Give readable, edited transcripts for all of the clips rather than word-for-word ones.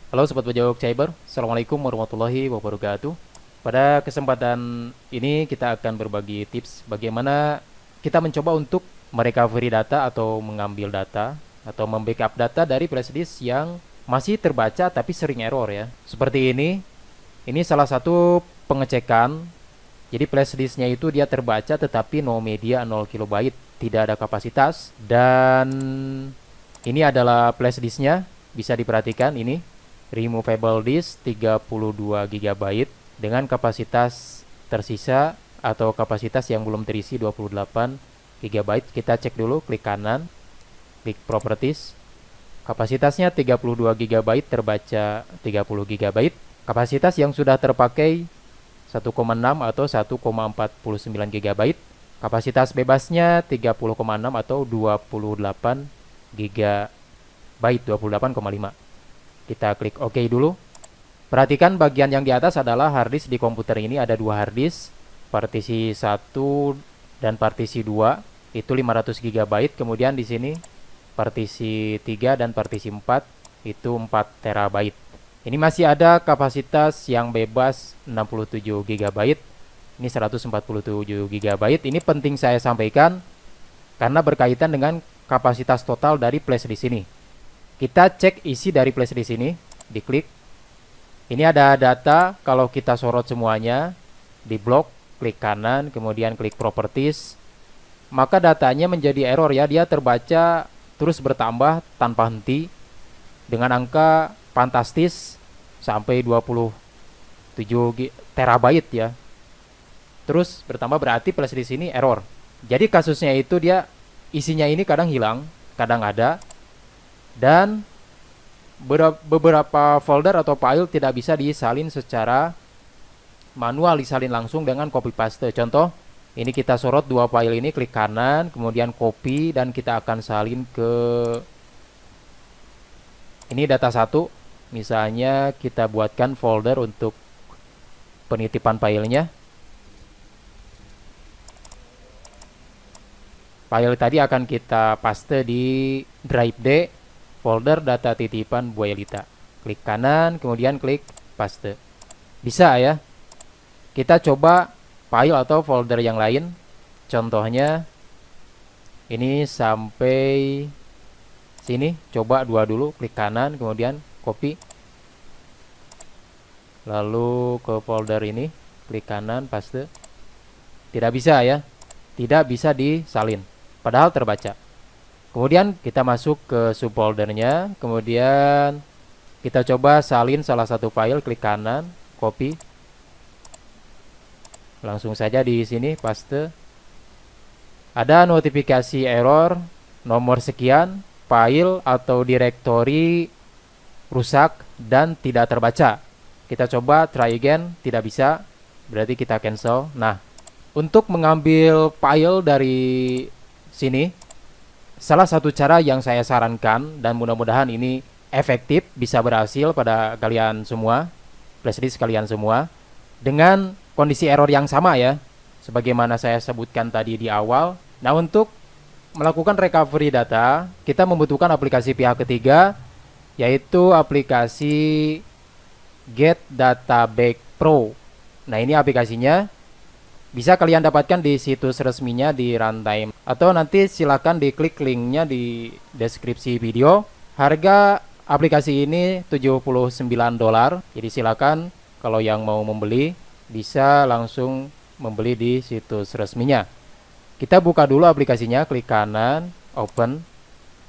Halo Sobat Bajau Cyber, Assalamualaikum warahmatullahi wabarakatuh. Pada kesempatan ini kita akan berbagi tips bagaimana kita mencoba untuk merecovery data atau mengambil data atau membackup data dari flashdisk yang masih terbaca tapi sering error ya. Seperti ini salah satu pengecekan. Jadi flashdisknya itu dia terbaca tetapi no media 0 kilobyte, tidak ada kapasitas. Dan ini adalah flashdisknya, bisa diperhatikan ini removable disk 32 GB dengan kapasitas tersisa atau kapasitas yang belum terisi 28 GB. Kita cek dulu, klik kanan, klik properties. Kapasitasnya 32 GB, terbaca 30 GB. Kapasitas yang sudah terpakai 1,6 atau 1,49 GB. Kapasitas bebasnya 30,6 atau 28 GB, 28,5. Kita klik OK dulu. Perhatikan bagian yang di atas adalah harddisk. Di komputer ini ada dua harddisk, partisi 1 dan partisi 2, itu 500 GB. Kemudian di sini partisi 3 dan partisi 4, itu 4 TB. Ini masih ada kapasitas yang bebas 67 GB. Ini 147 GB. Ini penting saya sampaikan karena berkaitan dengan kapasitas total dari flash di sini. Kita cek isi dari flash di sini, diklik. Ini ada data, kalau kita sorot semuanya, di blok, klik kanan, kemudian klik properties, maka datanya menjadi error ya, dia terbaca terus bertambah tanpa henti dengan angka fantastis sampai 27 terabyte ya. Terus bertambah berarti flash di sini error. Jadi kasusnya itu dia isinya ini kadang hilang, kadang ada. Dan beberapa folder atau file tidak bisa disalin secara manual, disalin langsung dengan copy paste. Contoh, ini kita sorot dua file ini, klik kanan, kemudian copy, dan kita akan salin ke ini data 1. Misalnya kita buatkan folder untuk penitipan filenya. File tadi akan kita paste di drive D, folder data titipan Bu Elita. Klik kanan, kemudian klik paste. Bisa ya. Kita coba file atau folder yang lain. Contohnya ini sampai sini, coba 2 dulu, klik kanan, kemudian copy. Lalu ke folder ini, klik kanan, paste. Tidak bisa ya. Tidak bisa disalin, padahal terbaca. Kemudian kita masuk ke subfoldernya, kemudian kita coba salin salah satu file, klik kanan, copy. Langsung saja di sini paste. Ada notifikasi error, nomor sekian, file atau directory rusak dan tidak terbaca. Kita coba try again, tidak bisa, berarti kita cancel. Nah, untuk mengambil file dari sini, salah satu cara yang saya sarankan dan mudah-mudahan ini efektif, bisa berhasil pada kalian semua, flashdisk kalian semua, dengan kondisi error yang sama ya, sebagaimana saya sebutkan tadi di awal. Nah, untuk melakukan recovery data, kita membutuhkan aplikasi pihak ketiga, yaitu aplikasi Get Data Back Pro. Nah, ini aplikasinya. Bisa kalian dapatkan di situs resminya di Runtime, atau nanti silakan diklik linknya di deskripsi video. Harga aplikasi ini $79. Jadi silakan kalau yang mau membeli bisa langsung membeli di situs resminya. Kita buka dulu aplikasinya, klik kanan, open.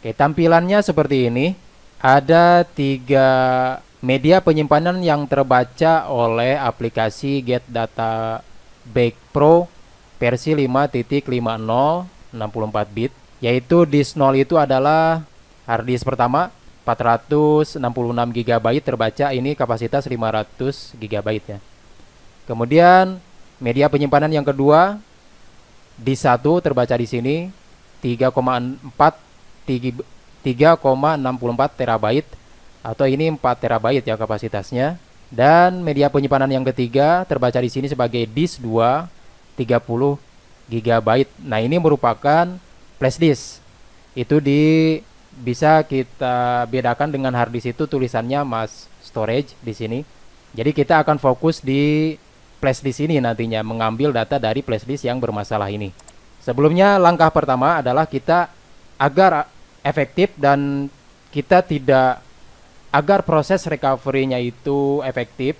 Oke, tampilannya seperti ini. Ada 3 media penyimpanan yang terbaca oleh aplikasi Get Data Back Pro versi 5.50 64 bit, yaitu disk 0 itu adalah harddisk pertama 466 GB terbaca, ini kapasitas 500 GB ya. Kemudian media penyimpanan yang kedua disk 1 terbaca di sini 3,64 terabyte, atau ini 4 terabyte ya kapasitasnya. Dan media penyimpanan yang ketiga terbaca di sini sebagai disk 2 30 GB. Nah, ini merupakan flash disk. Itu di bisa kita bedakan dengan hard disk itu tulisannya mass storage di sini. Jadi kita akan fokus di flash disk ini nantinya, mengambil data dari flash disk yang bermasalah ini. Sebelumnya langkah pertama adalah kita agar efektif dan kita tidak agar proses recovery-nya itu efektif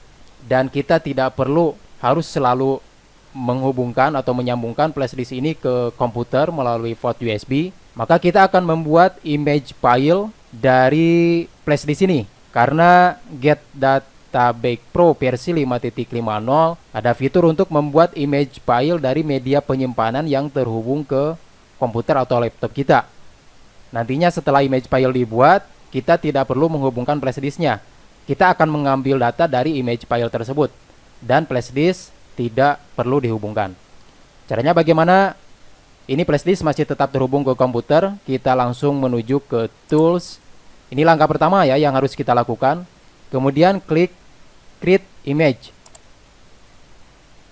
dan kita tidak perlu harus selalu menghubungkan atau menyambungkan flash disk ini ke komputer melalui port USB, maka kita akan membuat image file dari flash disk ini. Karena Get Data Back Pro versi 5.50 ada fitur untuk membuat image file dari media penyimpanan yang terhubung ke komputer atau laptop kita. Nantinya setelah image file dibuat, kita tidak perlu menghubungkan flash disknya. Kita akan mengambil data dari image file tersebut dan flash disk tidak perlu dihubungkan. Caranya bagaimana? Ini flash disk masih tetap terhubung ke komputer. Kita langsung menuju ke tools. Ini langkah pertama ya yang harus kita lakukan. Kemudian klik create image.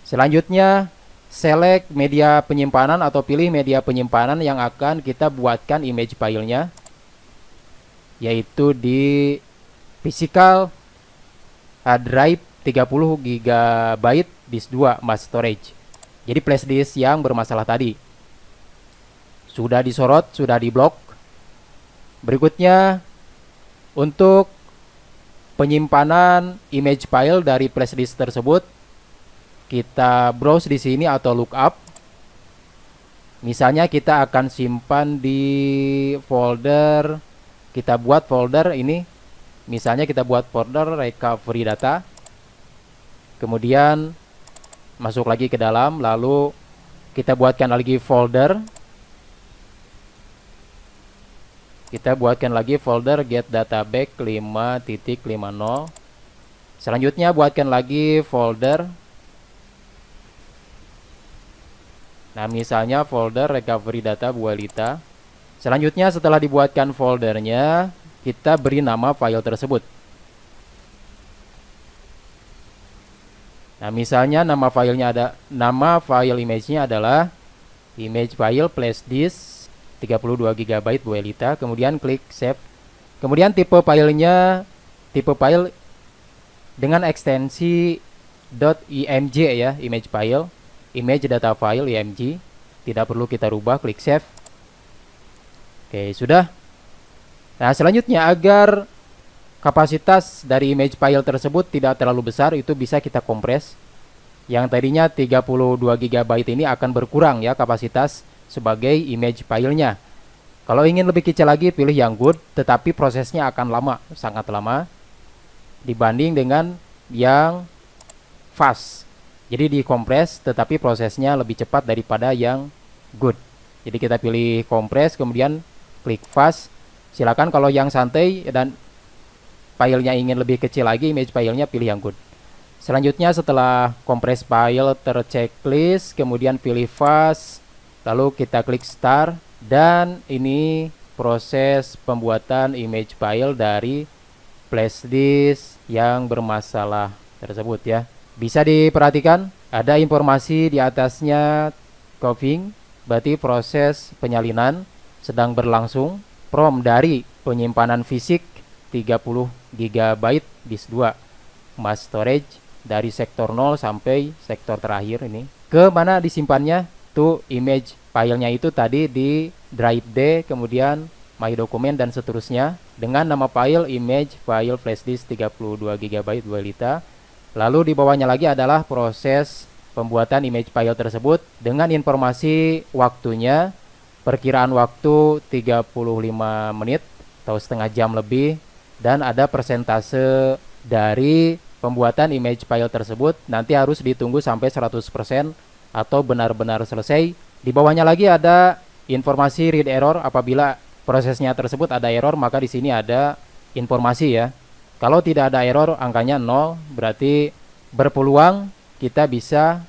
Selanjutnya select media penyimpanan atau pilih media penyimpanan yang akan kita buatkan image filenya, yaitu di physical hard drive 30 GB disk 2 mass storage. Jadi flash disk yang bermasalah tadi sudah disorot, sudah diblok. Berikutnya untuk penyimpanan image file dari flash disk tersebut, kita browse di sini atau lookup. Misalnya kita akan simpan di folder, kita buat folder ini. Misalnya kita buat folder recovery data. Kemudian masuk lagi ke dalam, lalu kita buatkan lagi folder. Kita buatkan lagi folder get data back 5.50. Selanjutnya buatkan lagi folder. Nah, misalnya folder recovery data Bu Elita. Selanjutnya setelah dibuatkan foldernya, kita beri nama file tersebut. Nah, misalnya nama file image-nya adalah image file flash disk 32 GB Bu Elita. Kemudian klik save. Kemudian tipe file dengan ekstensi .img ya, image file, image data file img. Tidak perlu kita rubah, klik save. Oke, sudah. Nah, selanjutnya agar kapasitas dari image file tersebut tidak terlalu besar, itu bisa kita kompres. Yang tadinya 32 GB ini akan berkurang ya kapasitas sebagai image filenya. Kalau ingin lebih kecil lagi, pilih yang good, tetapi prosesnya akan lama, sangat lama dibanding dengan yang fast. Jadi dikompres tetapi prosesnya lebih cepat daripada yang good. Jadi kita pilih kompres, kemudian klik fast. Silakan kalau yang santai dan filenya ingin lebih kecil lagi, image filenya pilih yang good. Selanjutnya setelah kompres file terchecklist, kemudian pilih fast, lalu kita klik start, dan ini proses pembuatan image file dari flash disk yang bermasalah tersebut ya. Bisa diperhatikan ada informasi di atasnya copying, berarti proses penyalinan sedang berlangsung. From dari penyimpanan fisik 30 GB disk 2 mass storage dari sektor 0 sampai sektor terakhir ini. Ke mana disimpannya? Tuh image filenya itu tadi di drive D, kemudian my document dan seterusnya dengan nama file image file flash disk 32 GB Bu Elita. Lalu di bawahnya lagi adalah proses pembuatan image file tersebut dengan informasi waktunya, perkiraan waktu 35 menit atau setengah jam lebih, dan ada persentase dari pembuatan image file tersebut nanti harus ditunggu sampai 100% atau benar-benar selesai. Di bawahnya lagi ada informasi read error. Apabila prosesnya tersebut ada error, maka di sini ada informasi ya. Kalau tidak ada error, angkanya 0, berarti berpeluang kita bisa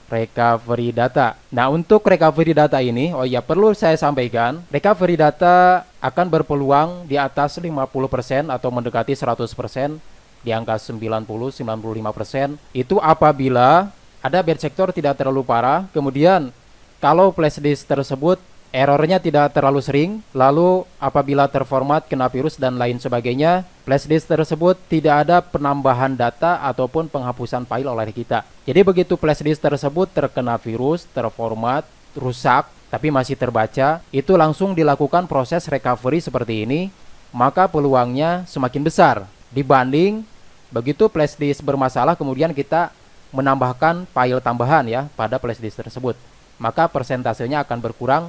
recovery data. Nah, untuk recovery data ini, oh ya perlu saya sampaikan, recovery data akan berpeluang di atas 50% atau mendekati 100%, di angka 90-95%. Itu apabila ada bad sector tidak terlalu parah. Kemudian kalau flash disk tersebut errornya tidak terlalu sering. Lalu apabila terformat, kena virus dan lain sebagainya, flash disk tersebut tidak ada penambahan data ataupun penghapusan file oleh kita. Jadi begitu flash disk tersebut terkena virus, terformat, rusak, tapi masih terbaca, itu langsung dilakukan proses recovery seperti ini, maka peluangnya semakin besar dibanding begitu flash disk bermasalah kemudian kita menambahkan file tambahan ya pada flash disk tersebut. Maka persentasenya akan berkurang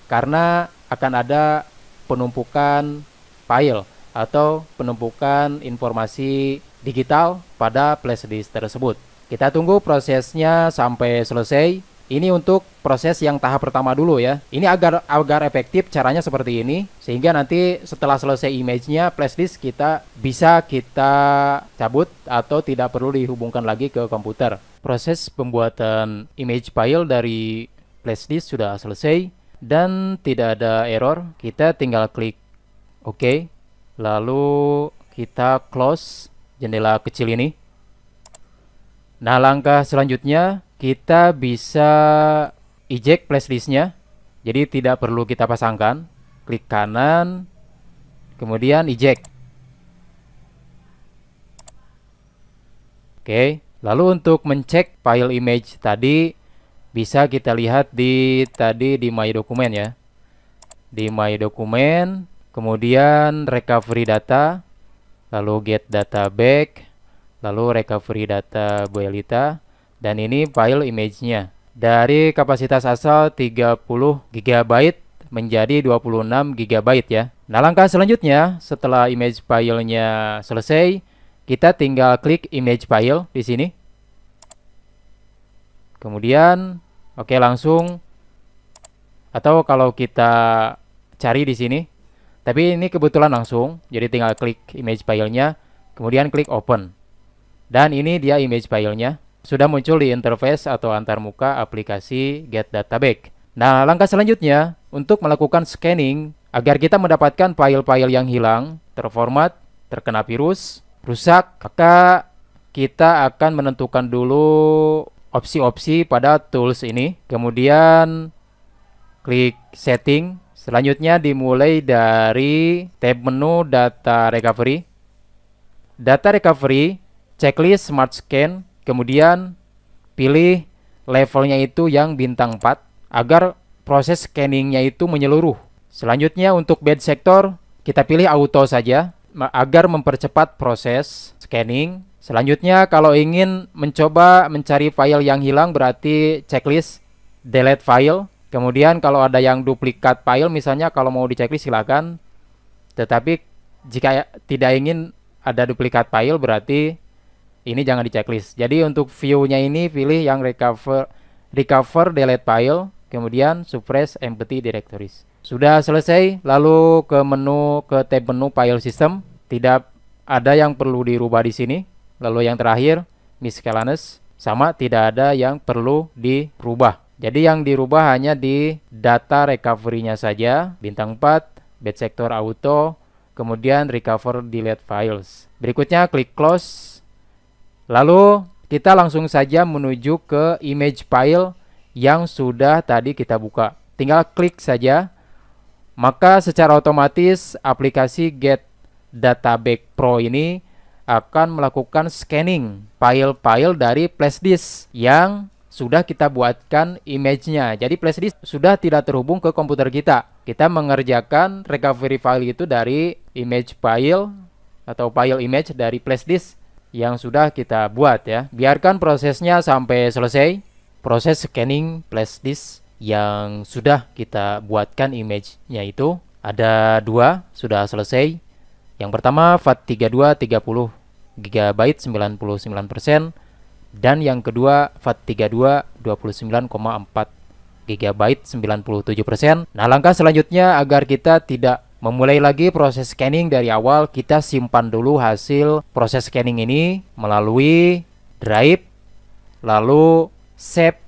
karena akan ada penumpukan file atau penumpukan informasi digital pada flash disk tersebut. Kita tunggu prosesnya sampai selesai. Ini untuk proses yang tahap pertama dulu ya. Ini agar efektif caranya seperti ini, sehingga nanti setelah selesai image-nya, flash disk bisa kita cabut atau tidak perlu dihubungkan lagi ke komputer. Proses pembuatan image file dari flash disk sudah selesai dan tidak ada error. Kita tinggal klik OK, lalu kita close jendela kecil ini. Nah, langkah selanjutnya kita bisa eject flash disknya. Jadi tidak perlu kita pasangkan. Klik kanan, kemudian eject. Oke, lalu untuk mencek file image tadi bisa kita lihat di My Document ya. Di My Document, kemudian recovery data, lalu get data back, lalu recovery data Bu Elita. Dan ini file image-nya. Dari kapasitas asal 30 GB menjadi 26 GB ya. Nah, langkah selanjutnya setelah image file-nya selesai, kita tinggal klik image file di sini. Kemudian oke, langsung, atau kalau kita cari di sini. Tapi ini kebetulan langsung, jadi tinggal klik image file-nya, kemudian klik open. Dan ini dia image file-nya. Sudah muncul di interface atau antarmuka aplikasi Get Data Back. Nah, langkah selanjutnya untuk melakukan scanning agar kita mendapatkan file-file yang hilang, terformat, terkena virus, rusak, maka kita akan menentukan dulu opsi-opsi pada tools ini. Kemudian klik setting. Selanjutnya dimulai dari tab menu data recovery. Data recovery, checklist smart scan. Kemudian pilih levelnya itu yang bintang 4 agar proses scanningnya itu menyeluruh. Selanjutnya untuk bad sector kita pilih auto saja agar mempercepat proses scanning. Selanjutnya kalau ingin mencoba mencari file yang hilang berarti checklist delete file. Kemudian kalau ada yang duplikat file misalnya kalau mau di checklist silakan. Tetapi jika tidak ingin ada duplikat file berarti ini jangan di checklist. Jadi untuk view-nya ini pilih yang recover delete file, kemudian suppress empty directories. Sudah selesai, lalu ke tab menu file system. Tidak ada yang perlu dirubah di sini. Lalu yang terakhir, miscellaneous, sama tidak ada yang perlu dirubah. Jadi yang dirubah hanya di data recovery-nya saja, bintang 4, bad sector auto, kemudian recover delete files. Berikutnya klik close. Lalu kita langsung saja menuju ke image file yang sudah tadi kita buka. Tinggal klik saja. Maka secara otomatis aplikasi Get Data Back Pro ini akan melakukan scanning file-file dari flash disk yang sudah kita buatkan image-nya. Jadi flash disk sudah tidak terhubung ke komputer kita. Kita mengerjakan recovery file itu dari image file atau file image dari flash disk yang sudah kita buat ya. Biarkan prosesnya sampai selesai. Proses scanning flash disk yang sudah kita buatkan image-nya itu ada 2 sudah selesai. Yang pertama FAT32 30 GB 99%, dan yang kedua FAT32 29,4 GB 97%. Nah, langkah selanjutnya agar kita tidak memulai lagi proses scanning dari awal, kita simpan dulu hasil proses scanning ini melalui drive, lalu save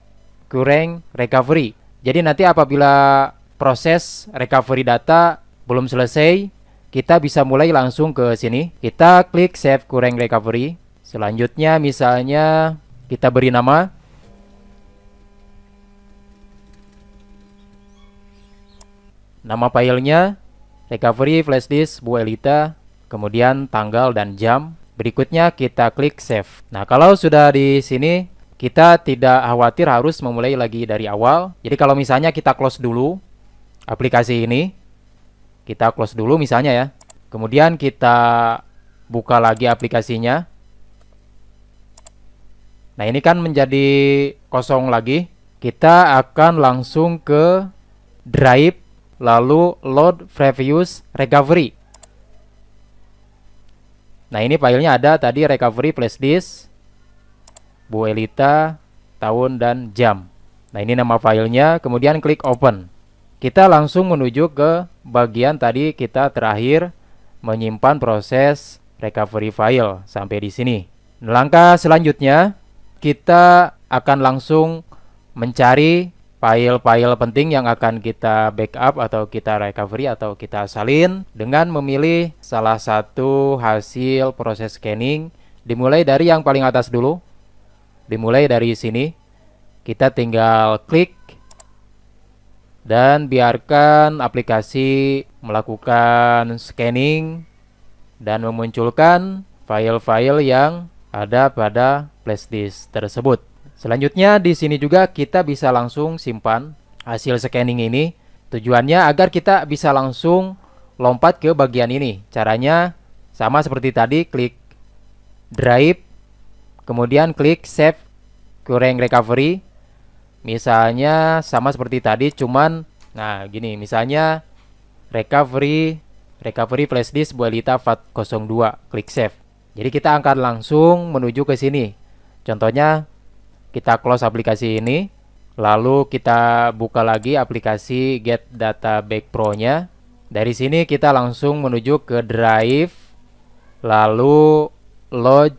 current recovery. Jadi nanti apabila proses recovery data belum selesai, kita bisa mulai langsung ke sini. Kita klik save current recovery. Selanjutnya misalnya kita beri nama. Nama filenya recovery flash disk Bu Elita, kemudian tanggal dan jam. Berikutnya kita klik save. Nah, kalau sudah di sini, kita tidak khawatir harus memulai lagi dari awal. Jadi kalau misalnya kita close dulu aplikasi ini, kita close dulu misalnya ya. Kemudian kita buka lagi aplikasinya. Nah, ini kan menjadi kosong lagi. Kita akan langsung ke drive, lalu load previous recovery. Nah, ini filenya ada tadi recovery flash disk Bu Elita, tahun dan jam. Nah, ini nama filenya, kemudian klik open. Kita langsung menuju ke bagian tadi kita terakhir menyimpan proses recovery file sampai di sini. Langkah selanjutnya, kita akan langsung mencari file-file penting yang akan kita backup atau kita recovery atau kita salin dengan memilih salah satu hasil proses scanning. Dimulai dari yang paling atas dulu. Dimulai dari sini. Kita tinggal klik dan biarkan aplikasi melakukan scanning dan memunculkan file-file yang ada pada flash disk tersebut. Selanjutnya di sini juga kita bisa langsung simpan hasil scanning ini. Tujuannya agar kita bisa langsung lompat ke bagian ini. Caranya sama seperti tadi, klik drive, kemudian klik save current recovery. Misalnya sama seperti tadi, cuman nah gini, misalnya recovery flash disk Bu Elita FAT02, klik save. Jadi kita akan langsung menuju ke sini. Contohnya kita close aplikasi ini, lalu kita buka lagi aplikasi Get Data Back Pro-nya. Dari sini kita langsung menuju ke drive, lalu load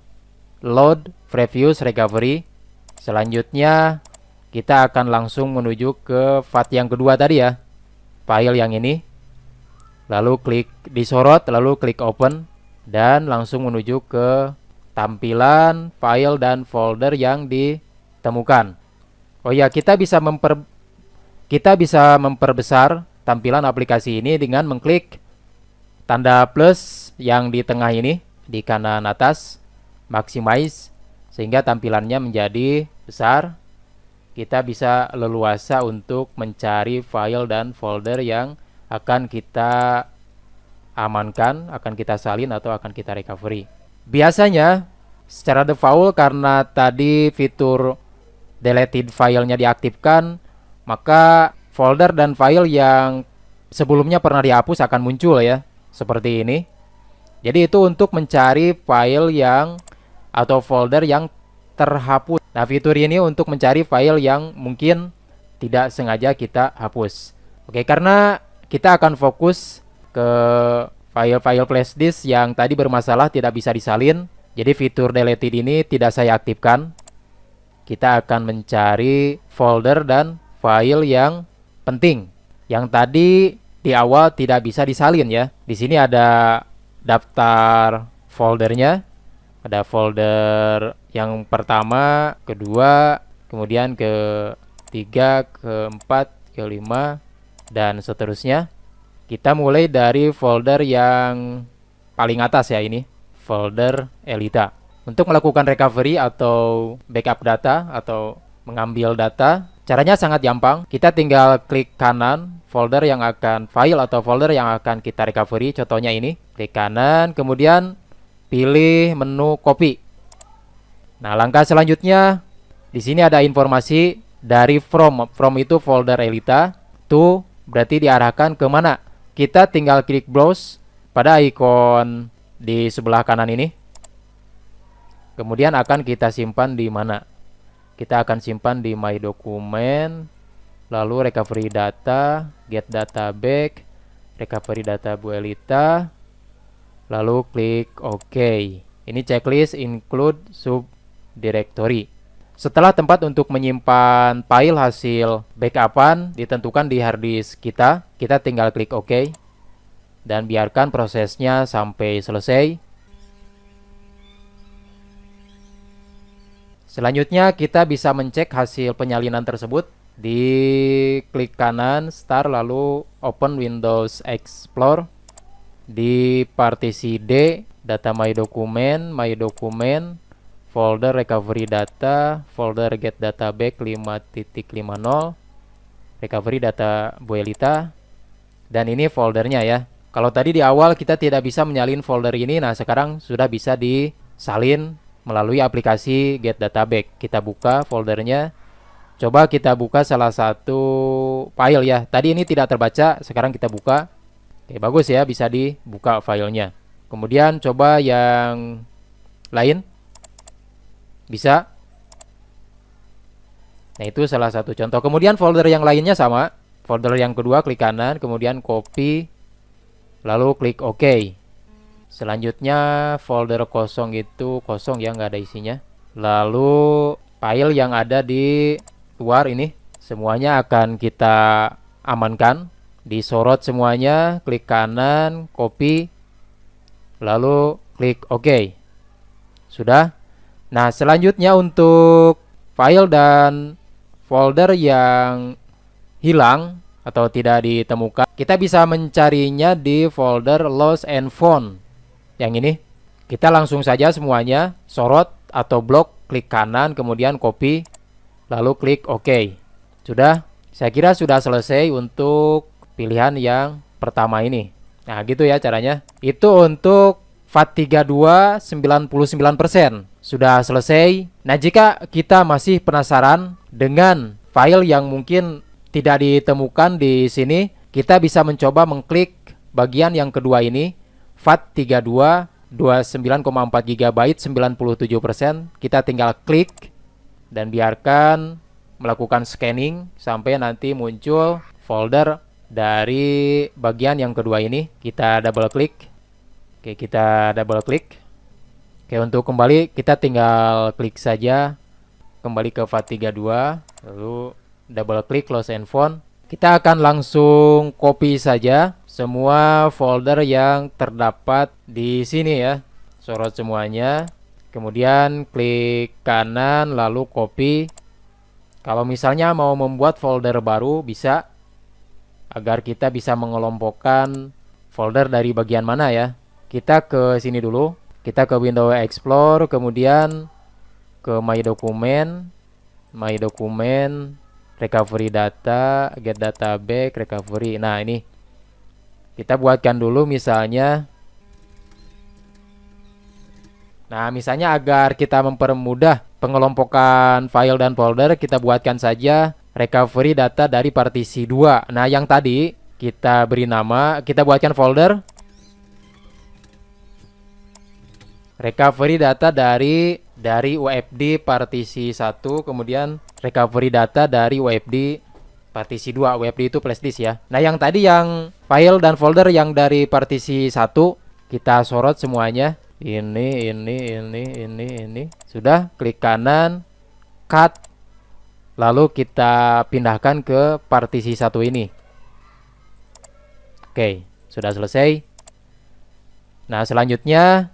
previous recovery. Selanjutnya kita akan langsung menuju ke FAT yang kedua tadi ya, file yang ini. Lalu klik disorot, lalu klik open, dan langsung menuju ke tampilan file dan folder yang ditemukan. Oh ya, kita bisa memperbesar tampilan aplikasi ini dengan mengklik tanda plus yang di tengah ini, di kanan atas, maximize, sehingga tampilannya menjadi besar. Kita bisa leluasa untuk mencari file dan folder yang akan kita amankan, akan kita salin atau akan kita recovery. Biasanya secara default, karena tadi fitur deleted filenya diaktifkan, maka folder dan file yang sebelumnya pernah dihapus akan muncul ya, seperti ini. Jadi itu untuk mencari file yang atau folder yang terhapus. Nah, fitur ini untuk mencari file yang mungkin tidak sengaja kita hapus. Oke, karena kita akan fokus ke file-file flash disk yang tadi bermasalah tidak bisa disalin, jadi fitur deleted ini tidak saya aktifkan. Kita akan mencari folder dan file yang penting, yang tadi di awal tidak bisa disalin ya. Di sini ada daftar foldernya. Ada folder yang pertama, kedua, kemudian ketiga, keempat, kelima, dan seterusnya. Kita mulai dari folder yang paling atas ya, ini folder Elita. Untuk melakukan recovery atau backup data atau mengambil data, caranya sangat gampang. Kita tinggal klik kanan folder yang akan file atau folder yang akan kita recovery. Contohnya ini, klik kanan, kemudian pilih menu copy. Nah, langkah selanjutnya di sini ada informasi dari from. From itu folder Elita. To berarti diarahkan ke mana? Kita tinggal klik browse pada ikon di sebelah kanan ini. Kemudian akan kita simpan di mana? Kita akan simpan di my document, lalu recovery data, get data back, recovery data Bu Elita. Lalu klik OK. Ini checklist include subdirectory. Setelah tempat untuk menyimpan file hasil backupan ditentukan di hard disk kita tinggal klik OK. Dan biarkan prosesnya sampai selesai. Selanjutnya kita bisa mencek hasil penyalinan tersebut. di klik kanan Start, lalu Open Windows Explorer. Di partisi D, data my dokumen, folder recovery data, folder get data back 5.50, recovery data Bu Elita. Dan ini foldernya ya. Kalau tadi di awal kita tidak bisa menyalin folder ini, nah sekarang sudah bisa disalin melalui aplikasi Get Data Back. Kita buka foldernya. Coba kita buka salah satu file ya. Tadi ini tidak terbaca, sekarang kita buka. Oke, bagus ya, bisa dibuka filenya. Kemudian coba yang lain. Bisa. Nah, itu salah satu contoh. Kemudian folder yang lainnya sama. Folder yang kedua klik kanan, kemudian copy, lalu klik OK. Selanjutnya folder kosong itu kosong ya, nggak ada isinya. Lalu file yang ada di luar ini semuanya akan kita amankan. Disorot semuanya, klik kanan, copy, lalu klik OK. Sudah. Nah, selanjutnya untuk file dan folder yang hilang atau tidak ditemukan, kita bisa mencarinya di folder Lost and Found. Yang ini kita langsung saja semuanya sorot atau blok, klik kanan, kemudian copy, lalu klik OK. Sudah, saya kira sudah selesai untuk pilihan yang pertama ini. Nah, gitu ya caranya. Itu untuk FAT32 99% sudah selesai. Nah, jika kita masih penasaran dengan file yang mungkin tidak ditemukan di sini, kita bisa mencoba mengklik bagian yang kedua ini, FAT32 29,4 GB 97%. Kita tinggal klik dan biarkan melakukan scanning sampai nanti muncul folder dari bagian yang kedua ini. Kita double klik. Oke, kita double klik. Oke, untuk kembali kita tinggal klik saja kembali ke FAT32, lalu double klik Close and Found. Kita akan langsung copy saja semua folder yang terdapat di sini ya. Sorot semuanya. Kemudian klik kanan lalu copy. Kalau misalnya mau membuat folder baru bisa, agar kita bisa mengelompokkan folder dari bagian mana ya. Kita ke sini dulu. Kita ke Windows Explorer, kemudian ke My Dokumen, recovery data, get data back, recovery. Nah, ini kita buatkan dulu misalnya. Nah, misalnya agar kita mempermudah pengelompokan file dan folder, kita buatkan saja recovery data dari partisi 2. Nah, yang tadi kita beri nama, kita buatkan folder recovery data dari UFD partisi 1, kemudian recovery data dari UFD partisi 2. UFD itu flash disk ya. Nah, yang tadi yang file dan folder yang dari partisi 1 kita sorot semuanya. Ini. Sudah, klik kanan, cut. Lalu kita pindahkan ke partisi 1 ini. Oke, sudah selesai. Nah, selanjutnya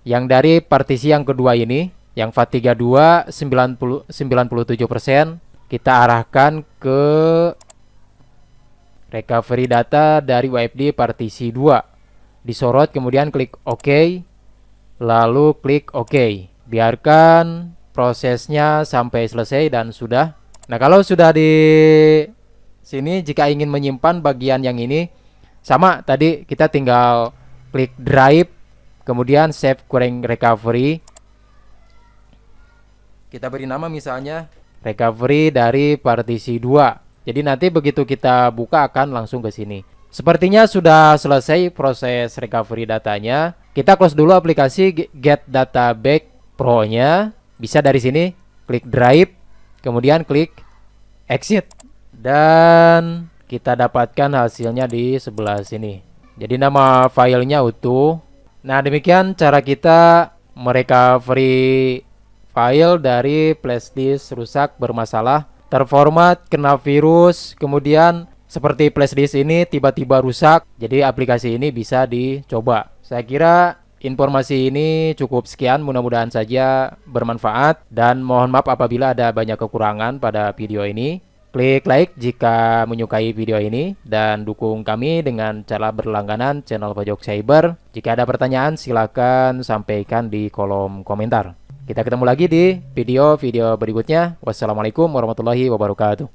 yang dari partisi yang kedua ini, yang FAT32 97%, kita arahkan ke recovery data dari UFD partisi 2. Disorot, kemudian klik OK, lalu klik OK. Biarkan prosesnya sampai selesai dan sudah. Nah, kalau sudah di sini, jika ingin menyimpan bagian yang ini, sama tadi kita tinggal klik drive, kemudian save current recovery. Kita beri nama misalnya recovery dari partisi 2. Jadi nanti begitu kita buka akan langsung ke sini. Sepertinya sudah selesai proses recovery datanya. Kita close dulu aplikasi Get Data Back Pro-nya. Bisa dari sini, klik drive, kemudian klik exit. Dan kita dapatkan hasilnya di sebelah sini. Jadi nama filenya utuh. Nah, demikian cara kita merecovery file dari flash disk rusak bermasalah, terformat, kena virus, kemudian seperti flash disk ini tiba-tiba rusak. Jadi aplikasi ini bisa dicoba. Saya kira informasi ini cukup sekian, mudah-mudahan saja bermanfaat dan mohon maaf apabila ada banyak kekurangan pada video ini. Klik like jika menyukai video ini dan dukung kami dengan cara berlangganan channel Pojok Cyber. Jika ada pertanyaan silakan sampaikan di kolom komentar. Kita ketemu lagi di video-video berikutnya. Wassalamualaikum warahmatullahi wabarakatuh.